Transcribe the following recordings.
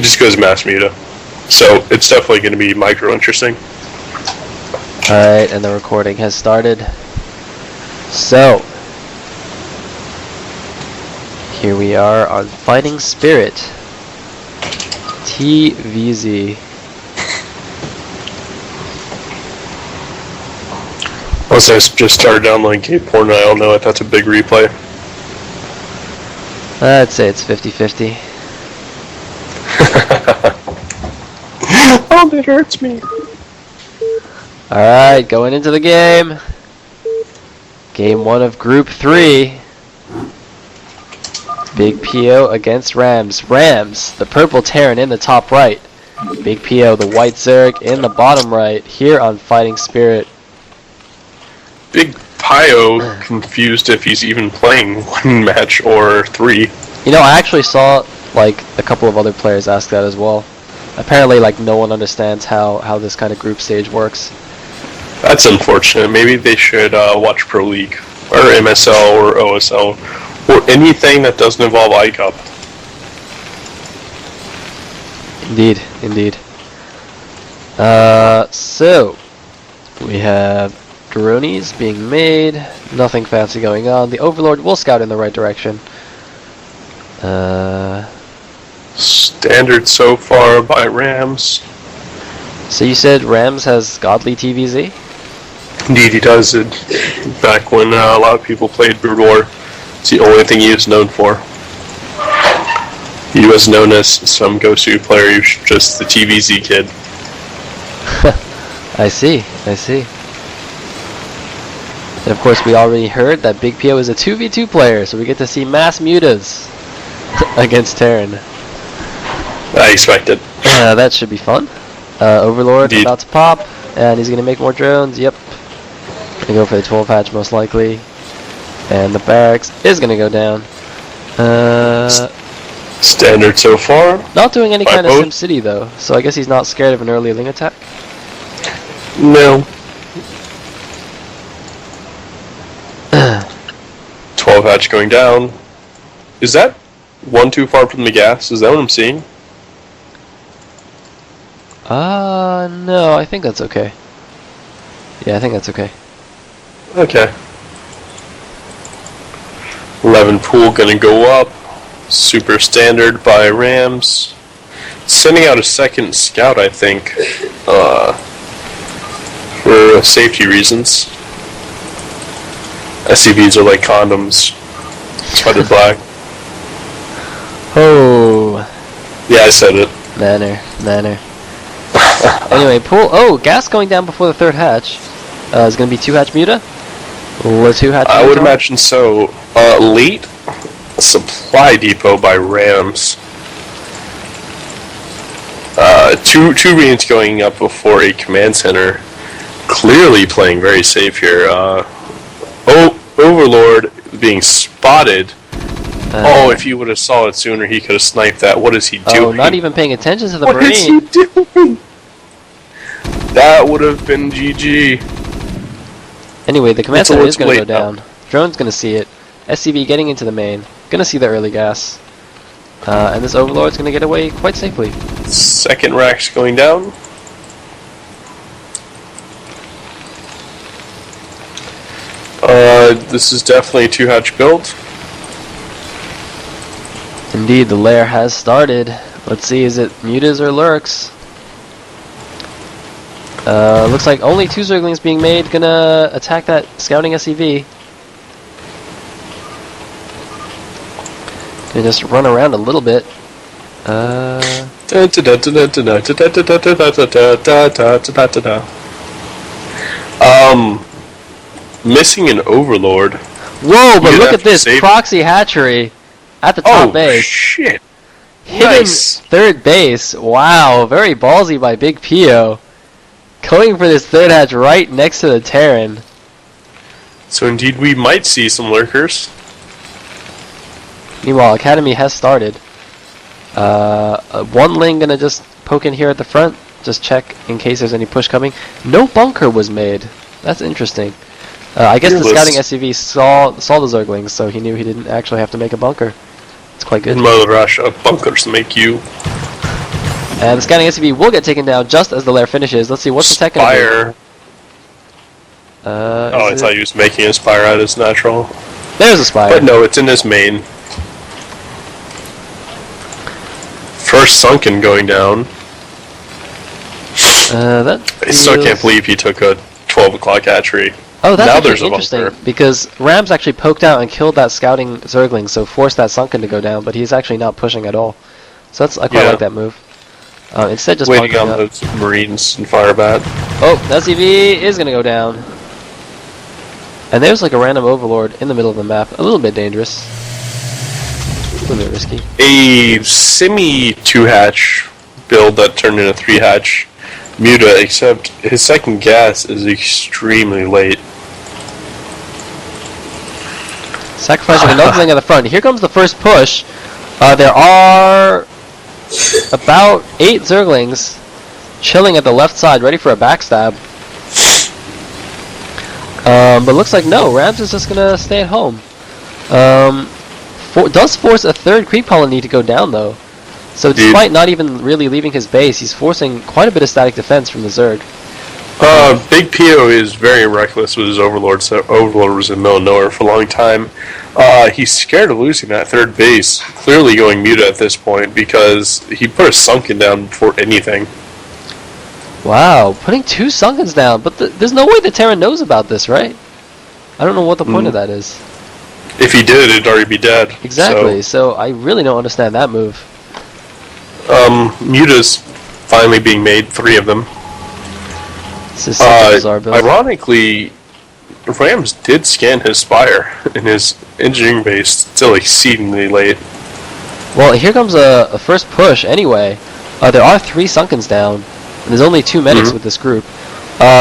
just goes mass muta. So it's definitely going to be micro interesting. Alright, and the recording has started. So, here we are on Fighting Spirit TVZ. Once I just started downloading Cape Porn, I don't know if that's a big replay. I'd say it's 50-50. Oh, that hurts me. Alright, going into the game. Game 1 of Group 3. BigPio against Rams. Rams, the purple Terran in the top right. BigPio, the white Zerg in the bottom right. Here on Fighting Spirit. BigPio confused if he's even playing one match or three. You know, I actually saw like a couple of other players ask that as well. Apparently, like, no one understands how this kind of group stage works. That's unfortunate. Maybe they should watch Pro League or MSL or OSL or anything that doesn't involve iCup. Indeed, indeed. So we have drones being made. Nothing fancy going on. The Overlord will scout in the right direction. Standard so far by Rams. So you said Rams has godly TVZ? Indeed, he does it. Back when a lot of people played Brood War, it's the only thing he was known for. He was known as some go-to player. He was just the TVZ kid. I see, I see. And of course, we already heard that BigPio is a 2v2 player, so we get to see mass mutas against Terran. I expect it. That should be fun. Overlord Indeed. about to pop, and he's gonna make more drones. Yep. Gonna go for the 12 hatch most likely, and the barracks is gonna go down. Standard so far. Not doing any kind of both. SimCity though, so I guess he's not scared of an early Ling attack. No. 12 hatch going down. Is that one too far from the gas? Is that what I'm seeing? No, I think that's okay. Yeah, I think that's okay. Okay. 11 pool gonna go up. Super standard by Rams. Sending out a second scout, I think, for safety reasons. SCVs are like condoms. Spotted black. Oh. Yeah, I said it. Manner. Anyway, pool. Oh, gas going down before the third hatch. Is gonna be 2 hatch muta? Or 2 hatch? I would imagine so. Late supply depot by Rams. Two reins going up before a command center. Clearly playing very safe here. Overlord being spotted. If he would have saw it sooner, he could have sniped that. What is he doing? Oh, not even paying attention to the What Marine. is he doing? That would have been GG. Anyway, the command center is going to go late now. down. Drone's going to see it. SCV getting into the main. Going to see the early gas. And this Overlord's going to get away quite safely. Second rack's going down. This is definitely a 2 hatch build. Indeed, the lair has started. Let's see, is it mutas or lurks? Looks like only 2 Zerglings being made. Gonna attack that scouting SCV. Gonna just run around a little bit. Missing an Overlord. Whoa, but You'd look have at to this save- proxy hatchery at the top Oh base. shit! Hidden Nice. third base. Wow, very ballsy by BigPio. Going for this third hatch right next to the Terran. So indeed, we might see some lurkers. Meanwhile, Academy has started. One Ling gonna just poke in here at the front. Just check in case there's any push coming. No bunker was made. That's interesting. I guess the scouting SCV saw the Zerglings, so he knew he didn't actually have to make a bunker. It's quite good. In Mother Russia, bunkers make you. And the scouting SCV will get taken down just as the lair finishes. Let's see, what's the tech gonna do? Oh, I thought he was making a Spire out of his natural. There's a Spire. But no, it's in his main. First Sunken going down. I still can't believe he took a 12 o'clock hatchery. Oh, that's now actually there's interesting, bunker. because Rams actually poked out and killed that scouting Zergling, so forced that Sunken to go down, but he's actually not pushing at all. So I quite like that move. Instead just waiting bunkering on up. those Marines and Firebat. Oh, the SCV is going to go down. And there's like a random Overlord in the middle of the map. A little bit dangerous. A little bit risky. A semi 2-hatch build that turned into 3-hatch Muta, except his second gas is extremely late. Sacrificing another thing at the front. Here comes the first push. There are about 8 Zerglings chilling at the left side, ready for a backstab. But looks like no, Rams is just gonna stay at home. Does force a third creep colony to go down though. So despite not even really leaving his base, he's forcing quite a bit of static defense from the Zerg. BigPio is very reckless with his Overlord, so Overlord was in the middle of nowhere for a long time. He's scared of losing that third base, clearly going Muta at this point, because he put a Sunken down before anything. Wow, putting 2 Sunkens down, but there's no way the Terran knows about this, right? I don't know what the point of that is. If he did, it'd already be dead. Exactly, so I really don't understand that move. Muta's finally being made, 3 of them. This is such a bizarre build. Ironically, Rams did scan his Spire, and his engineering base still exceedingly late. Well, here comes a first push anyway. There are 3 Sunkens down, and there's only 2 medics with this group.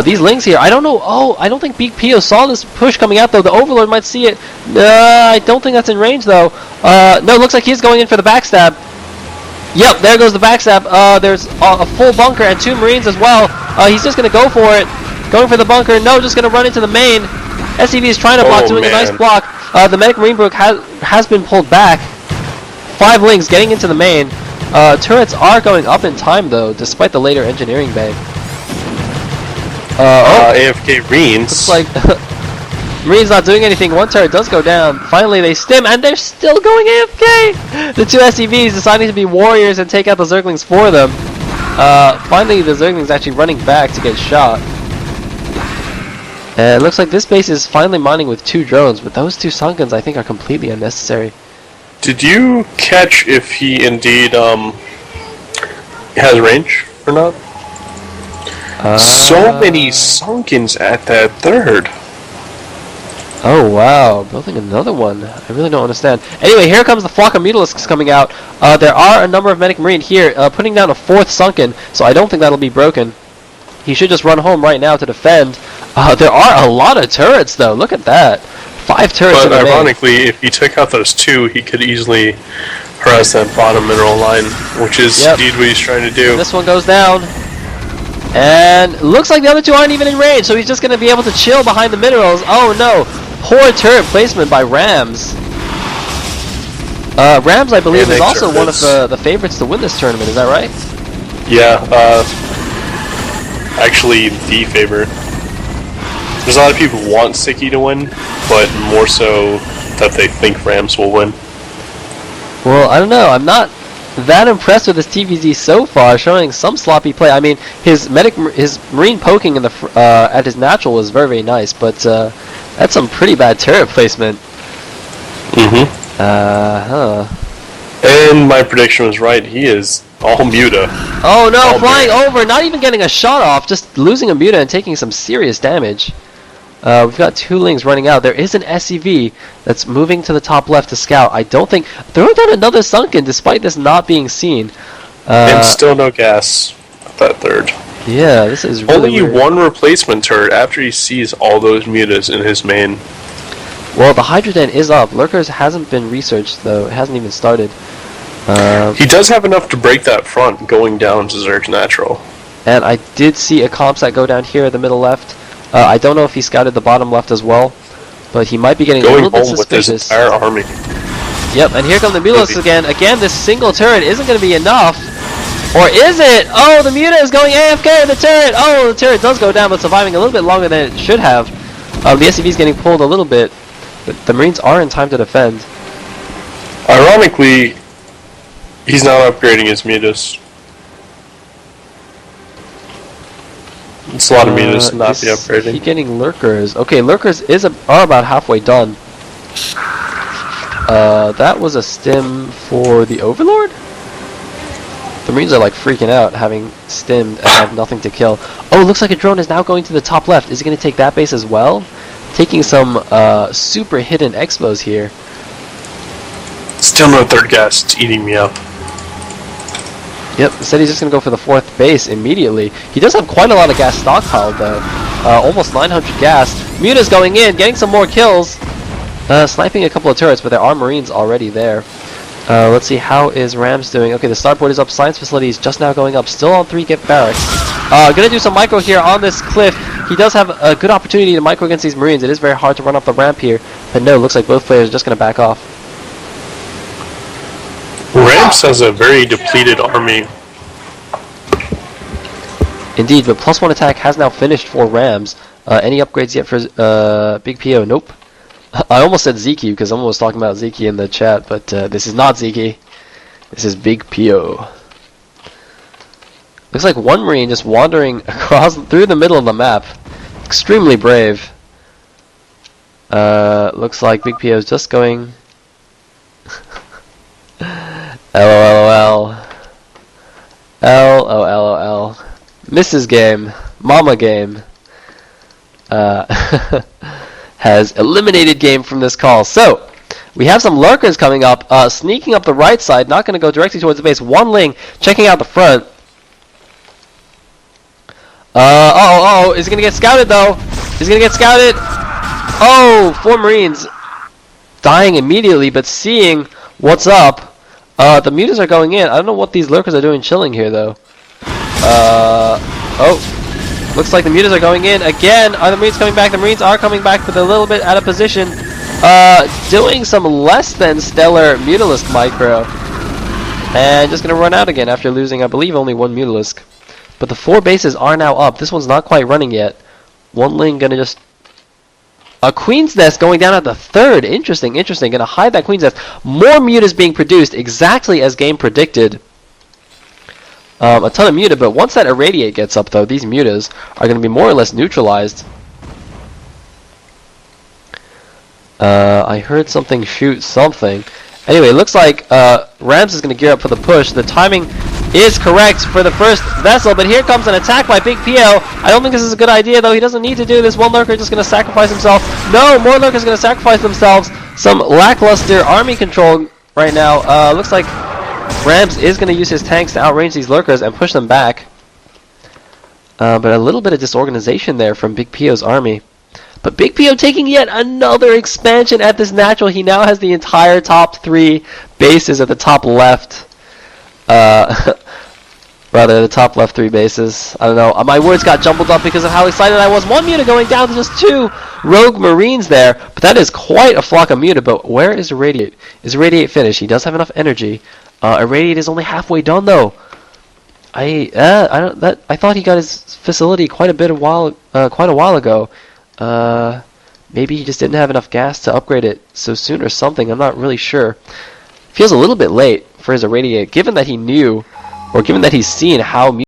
These Lings here, I don't know. Oh, I don't think BigPio saw this push coming out though. The Overlord might see it. I don't think that's in range though. No, looks like he's going in for the backstab. Yep, there goes the backstab. There's a full bunker and 2 Marines as well. He's just going to go for it. Going for the bunker. No, just going to run into the main. SCV is trying to block, doing a nice block. The Medic Marine Brook has been pulled back. 5 Lings getting into the main. Turrets are going up in time though, despite the later engineering bay. AFK Marines. Looks like Marines not doing anything. 1 turret does go down. Finally they stim, and they're still going AFK! The 2 SCVs deciding to be warriors and take out the Zerglings for them. Finally the Zerglings actually running back to get shot. And it looks like this base is finally mining with 2 drones, but those 2 Sunkens I think are completely unnecessary. Did you catch if he indeed has range or not? So many Sunkens at that third. Oh wow, building another one. I really don't understand. Anyway, here comes the flock of Mutalisks coming out. There are a number of Medic Marine here, putting down a 4th Sunken, so I don't think that'll be broken. He should just run home right now to defend. There are a lot of turrets though, look at that. 5 turrets in the main. But ironically, if he took out those 2, he could easily harass that bottom mineral line, which is indeed what he's trying to do. This one goes down. And looks like the other 2 aren't even in range, so he's just going to be able to chill behind the minerals. Oh no, poor turret placement by Rams. Rams, I believe, is also one of the favorites to win this tournament, is that right? Yeah, actually the favorite. There's a lot of people who want Sticky to win, but more so that they think Rams will win. Well, I don't know, I'm not that impressed with his TVZ so far, showing some sloppy play. I mean, his Marine poking in the at his natural was very, very nice, but that's some pretty bad turret placement. And my prediction was right. He is all Muta. Oh no, flying over, not even getting a shot off, just losing a Muta and taking some serious damage. We've got 2 Lings running out. There is an SCV that's moving to the top left to scout. I don't think... Throwing down another Sunken despite this not being seen. And still no gas at that third. Yeah, this is really Only weird. 1 replacement turret after he sees all those Mutas in his main. Well, the Hydra Den is up. Lurkers hasn't been researched, though. It hasn't even started. He does have enough to break that front going down to Zerg's natural. And I did see a ComSat go down here at the middle left. I don't know if he scouted the bottom left as well, but he might be getting a little bit suspicious. With his entire army. Yep, and here come the Mutalisks again. Again, this single turret isn't going to be enough. Or is it? Oh, the Muta is going AFK in the turret. Oh, the turret does go down, but surviving a little bit longer than it should have. The SCV is getting pulled a little bit, but the Marines are in time to defend. Ironically, he's not upgrading his mutas. It's a lot of mutas to not be upgrading. He's getting lurkers. Okay, lurkers are about halfway done. That was a stim for the Overlord? The Marines are like freaking out, having stimmed and have nothing to kill. Oh, it looks like a drone is now going to the top left. Is he going to take that base as well? Taking some super hidden expos here. Still no third gas. It's eating me up. Yep, said he's just going to go for the fourth base immediately. He does have quite a lot of gas stockpiled though. Almost 900 gas. Muta's going in, getting some more kills. Sniping a couple of turrets, but there are Marines already there. Let's see, how is Rams doing? Okay, the starboard is up. Science facilities just now going up. Still on 3 get barracks. Gonna do some micro here on this cliff. He does have a good opportunity to micro against these Marines. It is very hard to run up the ramp here. But no, looks like both players are just gonna back off. Rams has a very depleted army. Indeed, but +1 attack has now finished for Rams. Any upgrades yet for BigPio? Nope. I almost said Zeki because someone was talking about Zeki in the chat, but this is not Zeki. This is BigPio. Looks like one Marine just wandering across through the middle of the map. Extremely brave. Looks like BigPio is just going. LOL. LOL. Mrs. Game. Mama Game. Has eliminated game from this call. So, we have some lurkers coming up, sneaking up the right side, not going to go directly towards the base. One Ling checking out the front. Is he going to get scouted though? He's going to get scouted. Oh, 4 Marines dying immediately, but seeing what's up. The mutas are going in. I don't know what these lurkers are doing chilling here though. Looks like the mutas are going in again. Are the Marines coming back? The Marines are coming back, but they're a little bit out of position. Doing some less than stellar Mutalisk micro. And just going to run out again after losing, I believe, only 1 Mutalisk. But the 4 bases are now up. This one's not quite running yet. One Ling going to just... A Queen's Nest going down at the 3rd. Interesting. Going to hide that Queen's Nest. More mutas being produced exactly as game predicted. A ton of muta, but once that irradiate gets up though, these mutas are going to be more or less neutralized. I heard something shoot something. Anyway, it looks like Rams is going to gear up for the push. The timing is correct for the first vessel, but here comes an attack by BigPio. I don't think this is a good idea though. He doesn't need to do this. One lurker just going to sacrifice himself. No, more lurkers going to sacrifice themselves. Some lackluster army control right now. Looks like Rams is going to use his tanks to outrange these lurkers and push them back. But a little bit of disorganization there from BigPio's army. But BigPio taking yet another expansion at this natural. He now has the entire top 3 bases at the top left. Rather, the top left 3 bases. I don't know. My words got jumbled up because of how excited I was. 1 muta going down to just 2 rogue Marines there. But that is quite a flock of muta. But where is Irradiate? Is Irradiate finished? He does have enough energy. Irradiate is only halfway done though. I thought he got his facility quite a while ago. Maybe he just didn't have enough gas to upgrade it so soon or something. I'm not really sure. Feels a little bit late for his Irradiate, given that he knew, or given that he's seen how